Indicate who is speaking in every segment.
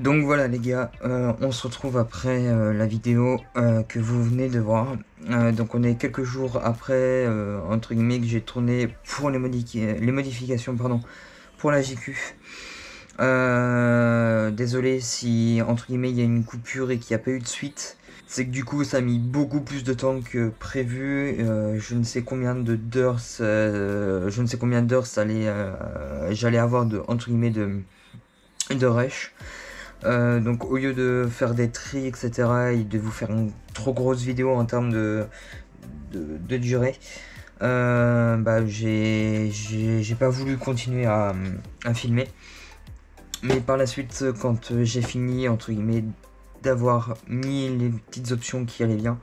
Speaker 1: Donc voilà les gars, on se retrouve après la vidéo que vous venez de voir. Donc on est quelques jours après, entre guillemets, que j'ai tourné pour les modifications pardon, pour la JQ. Désolé si entre guillemets il y a une coupure et qu'il n'y a pas eu de suite. C'est que du coup ça a mis beaucoup plus de temps que prévu. Je ne sais combien d'heures j'allais avoir de entre guillemets de rush. Donc au lieu de faire des tris etc et de vous faire une trop grosse vidéo en termes de durée, j'ai pas voulu continuer à filmer. Mais par la suite, quand j'ai fini entre guillemets d'avoir mis les petites options qui allaient bien,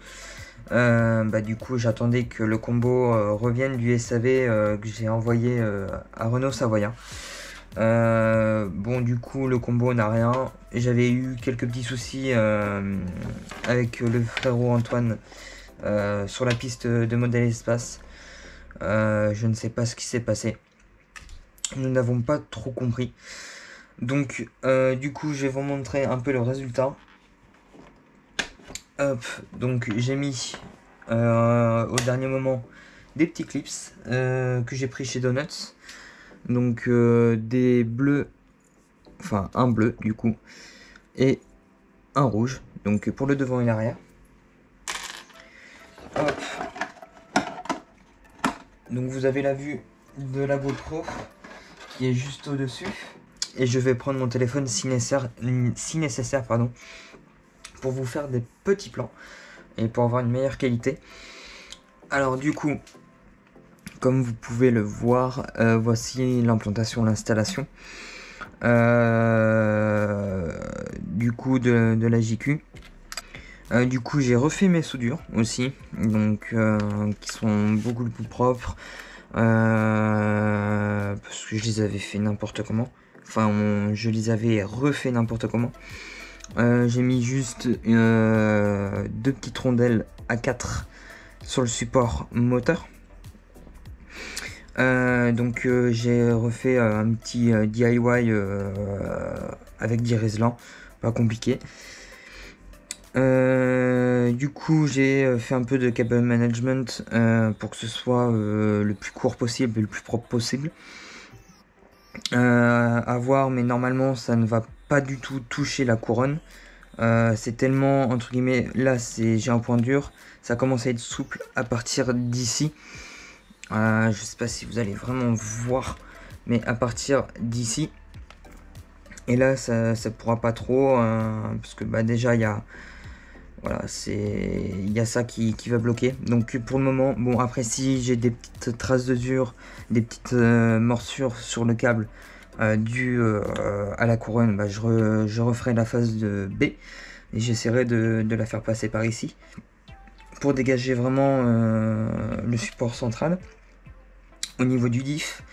Speaker 1: du coup j'attendais que le combo revienne du SAV que j'ai envoyé à Renault Savoia. Bon, du coup le combo n'a rien. J'avais eu quelques petits soucis avec le frérot Antoine sur la piste de modèle espace. Je ne sais pas ce qui s'est passé, nous n'avons pas trop compris. Donc du coup je vais vous montrer un peu le résultat. Hop, donc j'ai mis au dernier moment des petits clips que j'ai pris chez Donuts. Donc des bleus, enfin un bleu du coup, et un rouge, donc pour le devant et l'arrière. Hop. Donc vous avez la vue de la GoPro qui est juste au dessus. Et je vais prendre mon téléphone si nécessaire pardon, pour vous faire des petits plans et pour avoir une meilleure qualité. Alors du coup, comme vous pouvez le voir, voici l'implantation, l'installation du coup de la JQ. Du coup j'ai refait mes soudures aussi, donc qui sont beaucoup plus propres, parce que je les avais fait n'importe comment. Enfin, je les avais refait n'importe comment. J'ai mis juste deux petites rondelles A4 sur le support moteur. Donc j'ai refait un petit DIY avec d'Irislan, pas compliqué. Du coup j'ai fait un peu de cable management pour que ce soit le plus court possible et le plus propre possible. À voir, mais normalement ça ne va pas du tout toucher la couronne. C'est tellement entre guillemets, là j'ai un point dur, ça commence à être souple à partir d'ici. Je sais pas si vous allez vraiment voir, mais à partir d'ici, et là ça pourra pas trop parce que déjà il y a ça qui va bloquer. Donc pour le moment, bon, après si j'ai des petites traces de dur, des petites morsures sur le câble dû à la couronne, je referai la phase de B et j'essaierai de la faire passer par ici pour dégager vraiment le support central. Au niveau du diff,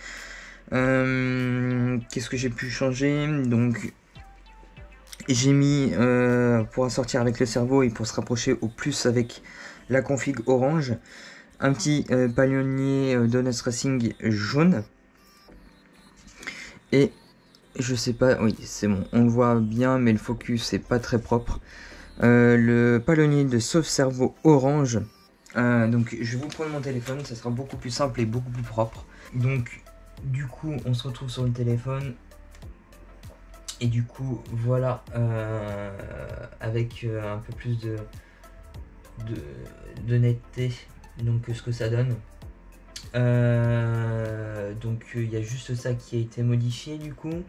Speaker 1: qu'est-ce que j'ai pu changer? Donc j'ai mis pour sortir avec le cerveau et pour se rapprocher au plus avec la config orange, un petit palionnier Donuts Racing jaune. Et je sais pas, oui c'est bon, on le voit bien mais le focus c'est pas très propre. Le palionnier de Sauve Cerveau orange. Donc je vais vous prendre mon téléphone, ça sera beaucoup plus simple et beaucoup plus propre. Donc du coup on se retrouve sur le téléphone. Et du coup voilà, avec un peu plus de netteté, donc ce que ça donne. Donc il y a juste ça qui a été modifié du coup.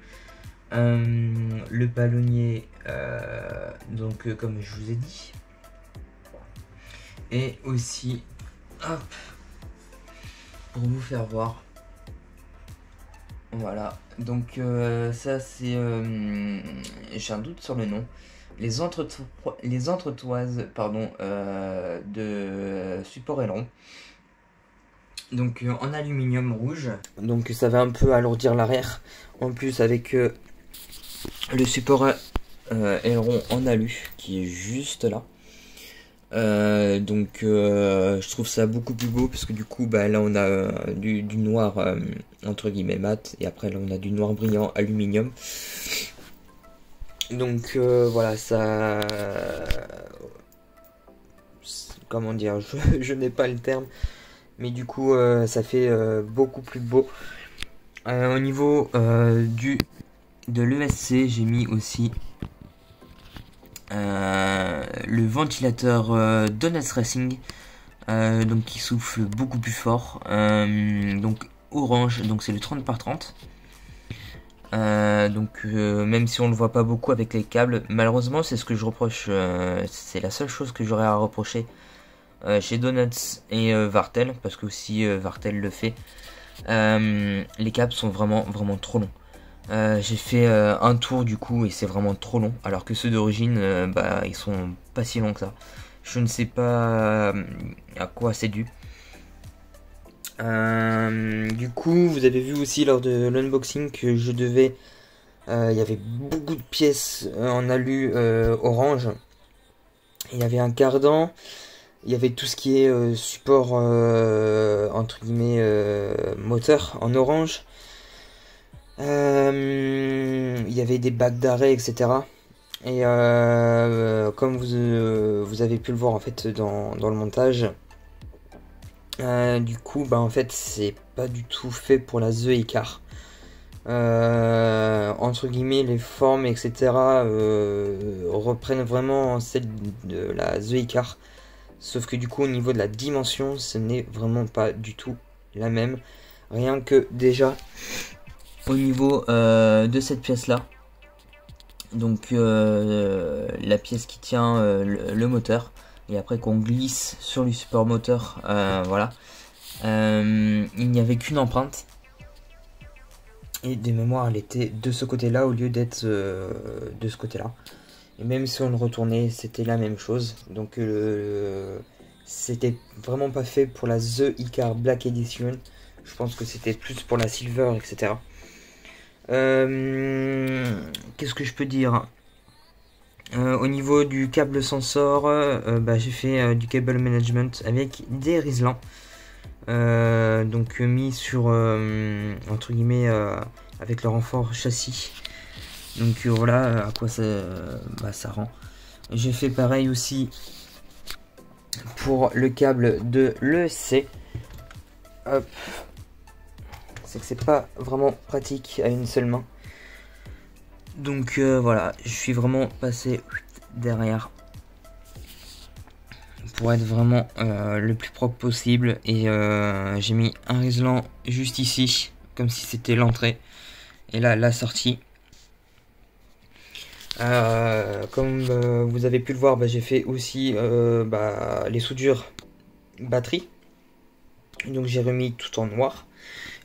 Speaker 1: Le palonnier, donc comme je vous ai dit. Et aussi, hop, pour vous faire voir. Voilà, donc ça c'est, j'ai un doute sur le nom, les entretoises pardon, de support aileron, donc en aluminium rouge, donc ça va un peu alourdir l'arrière, en plus avec le support aileron en alu qui est juste là. Donc je trouve ça beaucoup plus beau parce que du coup là on a du noir entre guillemets mat et après là on a du noir brillant aluminium. Donc voilà, ça... Comment dire, je n'ai pas le terme. Mais du coup, ça fait beaucoup plus beau. Au niveau de l'ESC, j'ai mis aussi le ventilateur Donuts Racing. Donc qui souffle beaucoup plus fort. Donc orange, donc c'est le 30 par 30. Donc même si on le voit pas beaucoup avec les câbles, malheureusement c'est ce que je reproche, c'est la seule chose que j'aurais à reprocher chez Donuts et Vartel, parce que aussi Vartel le fait. Les câbles sont vraiment trop longs. J'ai fait un tour du coup et c'est vraiment trop long, alors que ceux d'origine bah ils sont pas si longs que ça. Je ne sais pas à quoi c'est dû. Du coup, vous avez vu aussi lors de l'unboxing que je devais... Il y avait beaucoup de pièces en alu orange. Il y avait un cardan. Il y avait tout ce qui est support entre guillemets moteur en orange. Il y avait des bacs d'arrêt, etc. Et comme vous avez pu le voir en fait dans le montage, du coup bah en fait c'est pas du tout fait pour la The Icar. Entre guillemets les formes etc reprennent vraiment celle de la The Icar, sauf que du coup au niveau de la dimension ce n'est vraiment pas du tout la même, rien que déjà au niveau de cette pièce là. Donc la pièce qui tient le moteur, et après qu'on glisse sur le support moteur, voilà. Il n'y avait qu'une empreinte, et de mémoire elle était de ce côté là au lieu d'être de ce côté là, et même si on le retournait c'était la même chose. Donc c'était vraiment pas fait pour la The Icar Black Edition, je pense que c'était plus pour la Silver, etc. Qu'est-ce que je peux dire? Au niveau du câble sensor, bah, j'ai fait du cable management avec des Rislans, donc mis sur entre guillemets avec le renfort châssis. Donc voilà à quoi ça rend. J'ai fait pareil aussi pour le câble de l'ESC. Hop, c'est que c'est pas vraiment pratique à une seule main. Donc voilà, je suis vraiment passé derrière pour être vraiment le plus propre possible, et j'ai mis un Rislan juste ici comme si c'était l'entrée, et là la sortie. Comme vous avez pu le voir, bah, j'ai fait aussi les soudures batterie, donc j'ai remis tout en noir.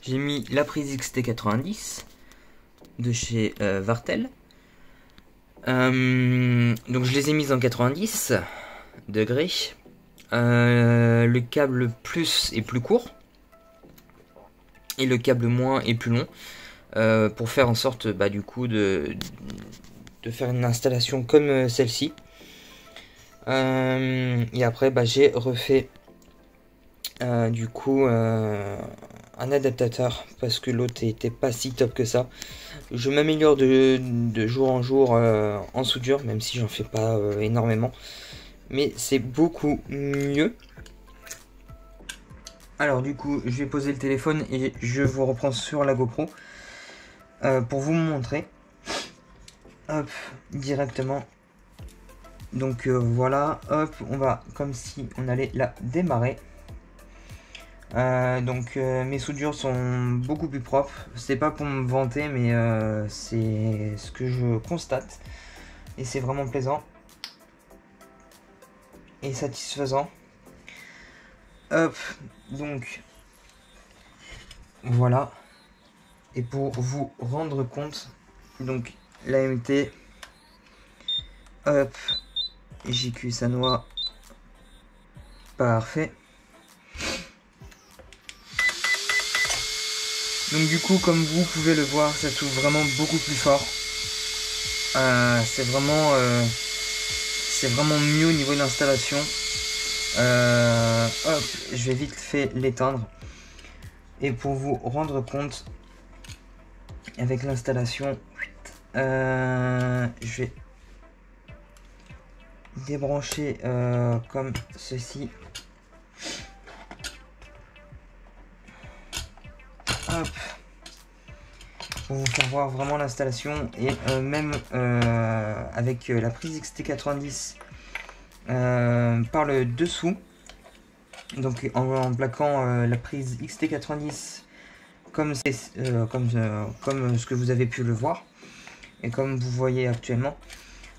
Speaker 1: J'ai mis la prise XT90 de chez Vartel. Donc je les ai mises en 90 degrés. Le câble plus est plus court et le câble moins est plus long, pour faire en sorte du coup de faire une installation comme celle-ci. Et après j'ai refait du coup un adaptateur, parce que l'autre était pas si top que ça. Je m'améliore de jour en jour en soudure, même si j'en fais pas énormément, mais c'est beaucoup mieux. Alors du coup je vais poser le téléphone et je vous reprends sur la GoPro pour vous montrer. Hop, directement. Donc voilà, hop, on va comme si on allait la démarrer. Donc mes soudures sont beaucoup plus propres. C'est pas pour me vanter, mais c'est ce que je constate, et c'est vraiment plaisant et satisfaisant. Hop, donc voilà. Et pour vous rendre compte, donc l'AMT, hop, JQ ça noie, parfait. Donc du coup, comme vous pouvez le voir, ça s'ouvre vraiment beaucoup plus fort. C'est vraiment mieux au niveau de l'installation. Hop, je vais vite fait l'éteindre. Et pour vous rendre compte, avec l'installation, Je vais débrancher comme ceci. Hop. Pour vous faire voir vraiment l'installation. Et même avec la prise XT90 par le dessous. Donc en plaquant la prise XT90 comme ce que vous avez pu le voir. Et comme vous voyez actuellement.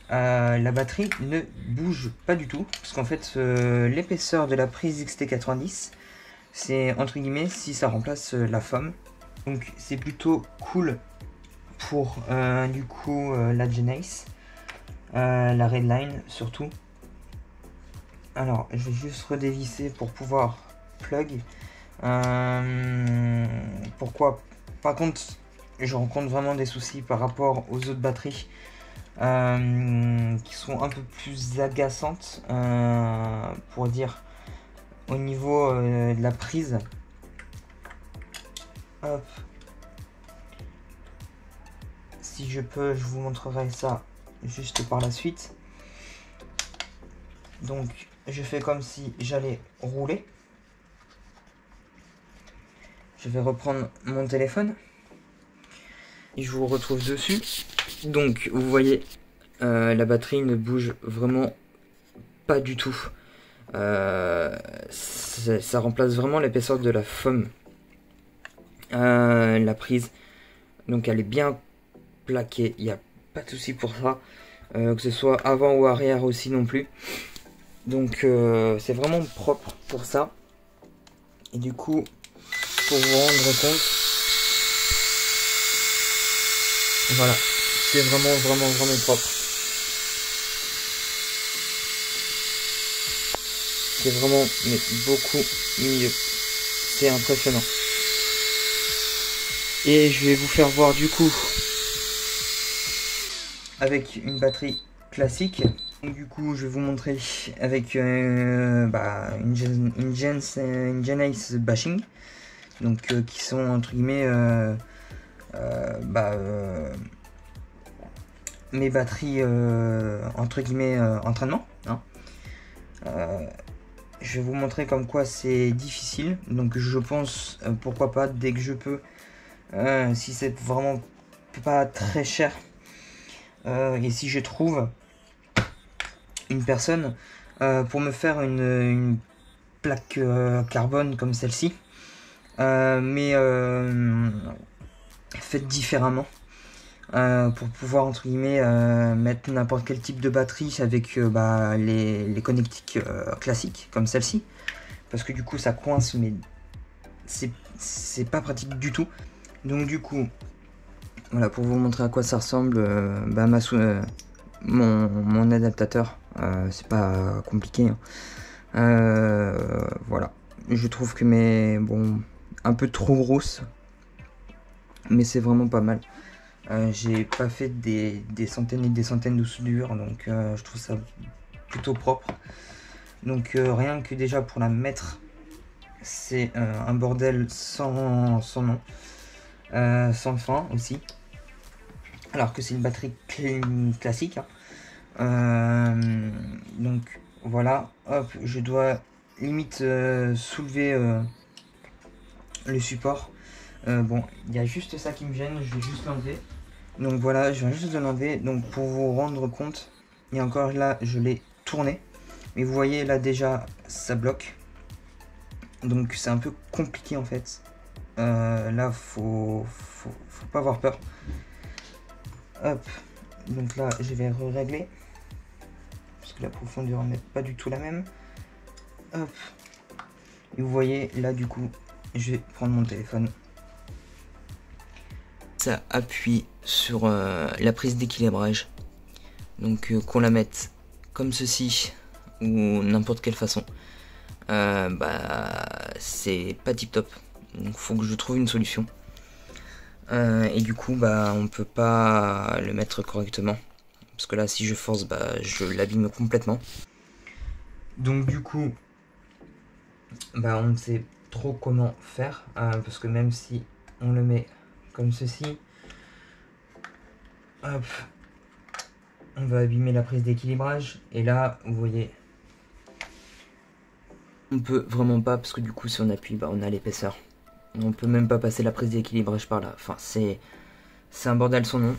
Speaker 1: La batterie ne bouge pas du tout, parce qu'en fait l'épaisseur de la prise XT90 c'est entre guillemets si ça remplace la FOM, donc c'est plutôt cool pour du coup la Genesis, la Redline surtout. Alors je vais juste redévisser pour pouvoir plug. Pourquoi par contre je rencontre vraiment des soucis par rapport aux autres batteries qui sont un peu plus agaçantes pour dire au niveau de la prise. Hop. Si je peux, je vous montrerai ça juste par la suite. Donc je fais comme si j'allais rouler. Je vais reprendre mon téléphone et je vous retrouve dessus. Donc vous voyez, la batterie ne bouge vraiment pas du tout. Ça remplace vraiment l'épaisseur de la FOM. La prise, donc elle est bien plaquée, il n'y a pas de souci pour ça. Que ce soit avant ou arrière aussi non plus. Donc c'est vraiment propre pour ça. Et du coup, pour vous rendre compte, voilà, c'est vraiment propre. C'est vraiment mais beaucoup mieux. C'est impressionnant. Et je vais vous faire voir du coup avec une batterie classique. Donc, du coup, je vais vous montrer avec une Genesis bashing, donc qui sont entre guillemets mes batteries entre guillemets entraînement. Hein. Je vais vous montrer comme quoi c'est difficile. Donc je pense pourquoi pas dès que je peux, si c'est vraiment pas très cher. Et si je trouve une personne pour me faire une plaque carbone comme celle-ci, mais faite différemment, pour pouvoir entre guillemets mettre n'importe quel type de batterie avec les connectiques classiques comme celle-ci, parce que du coup ça coince, mais c'est pas pratique du tout. Donc du coup voilà, pour vous montrer à quoi ça ressemble, mon adaptateur, c'est pas compliqué. Hein. Voilà, je trouve que un peu trop grosse, mais c'est vraiment pas mal. J'ai pas fait des centaines et des centaines de soudures, donc je trouve ça plutôt propre. Donc rien que déjà pour la mettre, c'est un bordel sans nom, sans fin aussi. Alors que c'est une batterie classique. Hein. Donc voilà, hop, je dois limite soulever le support. Bon, il y a juste ça qui me gêne, je vais juste l'enlever. Donc voilà, je viens juste de l'enlever. Donc pour vous rendre compte, et encore là, je l'ai tourné. Mais vous voyez là déjà, ça bloque. Donc c'est un peu compliqué en fait. Là, faut pas avoir peur. Hop, donc là je vais régler parce que la profondeur n'est pas du tout la même. Hop, et vous voyez là du coup je vais prendre mon téléphone, ça appuie sur la prise d'équilibrage, donc qu'on la mette comme ceci ou n'importe quelle façon, c'est pas tip top, donc faut que je trouve une solution. Et du coup on peut pas le mettre correctement parce que là si je force je l'abîme complètement. Donc du coup on ne sait trop comment faire, parce que même si on le met comme ceci, Hop. On va abîmer la prise d'équilibrage. Et là, vous voyez, on peut vraiment pas, parce que du coup, si on appuie, bah, on a l'épaisseur. On peut même pas passer la prise d'équilibrage par là. Enfin, c'est un bordel son nom.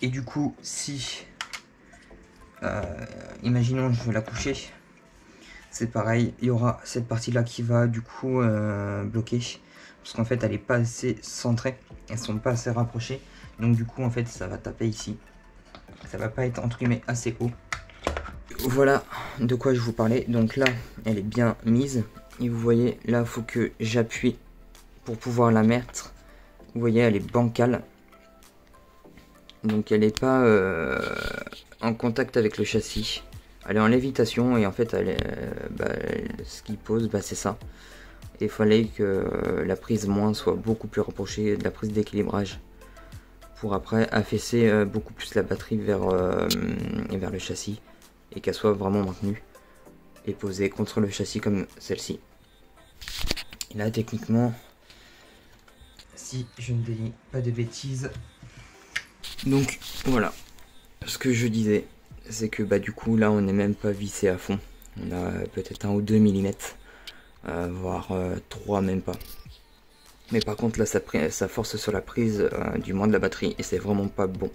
Speaker 1: Et du coup, si, imaginons je veux la coucher, c'est pareil, il y aura cette partie-là qui va du coup bloquer. Parce qu'en fait, elle est pas assez centrée. Elles sont pas assez rapprochées. Donc du coup, en fait, ça va taper ici. Ça va pas être entre guillemets assez haut. Voilà de quoi je vous parlais. Donc là, elle est bien mise. Et vous voyez, là, il faut que j'appuie pour pouvoir la mettre. Vous voyez, elle est bancale. Donc elle n'est pas en contact avec le châssis. Elle est en lévitation et en fait, ce qui pose, c'est ça. Et il fallait que la prise moins soit beaucoup plus rapprochée de la prise d'équilibrage. Pour après affaisser beaucoup plus la batterie vers le châssis. Et qu'elle soit vraiment maintenue et posée contre le châssis comme celle-ci. Et là techniquement, si je ne dis pas de bêtises, donc voilà, ce que je disais, c'est que du coup là on n'est même pas vissé à fond. On a peut-être 1 ou 2 mm, voire 3 même pas. Mais par contre là ça force sur la prise du moins de la batterie et c'est vraiment pas bon.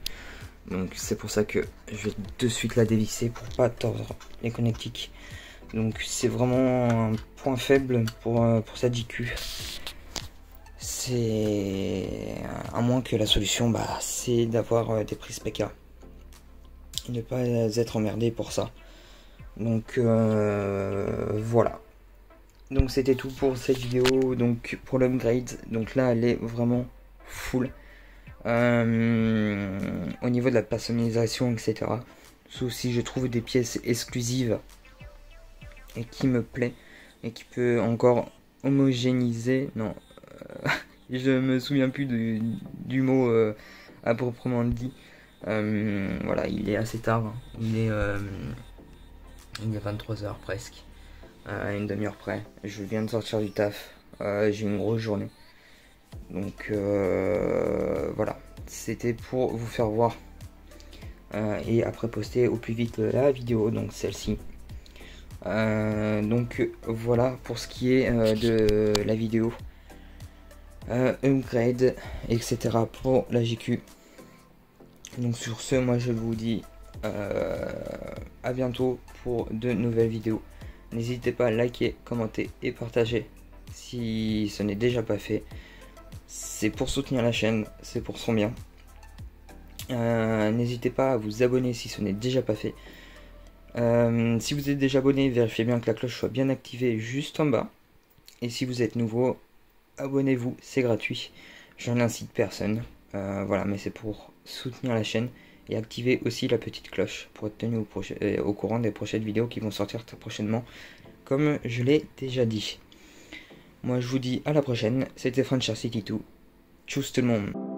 Speaker 1: Donc c'est pour ça que je vais de suite la dévisser pour pas tordre les connectiques. Donc c'est vraiment un point faible pour cette JQ. C'est à moins que la solution c'est d'avoir des prises PK et ne pas être emmerdé pour ça. Donc voilà. Donc c'était tout pour cette vidéo. Donc pour l'upgrade, donc là elle est vraiment full. Au niveau de la personnalisation, etc. Sauf si je trouve des pièces exclusives et qui me plaît et qui peut encore homogénéiser. Non, je me souviens plus du mot à proprement dit. Voilà, il est assez tard. Hein. Il est 23 h presque. Une demi-heure près. Je viens de sortir du taf. J'ai une grosse journée. Donc voilà, c'était pour vous faire voir et après poster au plus vite la vidéo, donc celle-ci. Donc voilà pour ce qui est de la vidéo upgrade, etc. pour la GQ. Donc sur ce, moi je vous dis à bientôt pour de nouvelles vidéos. N'hésitez pas à liker, commenter et partager si ce n'est déjà pas fait. C'est pour soutenir la chaîne, c'est pour son bien. N'hésitez pas à vous abonner si ce n'est déjà pas fait. Si vous êtes déjà abonné, vérifiez bien que la cloche soit bien activée juste en bas. Et si vous êtes nouveau, abonnez-vous, c'est gratuit. Je n'incite personne. Voilà, mais c'est pour soutenir la chaîne. Et activer aussi la petite cloche pour être tenu au courant des prochaines vidéos qui vont sortir très prochainement, comme je l'ai déjà dit. Moi je vous dis à la prochaine, c'était Franchar City 2. Tchuss tout le monde.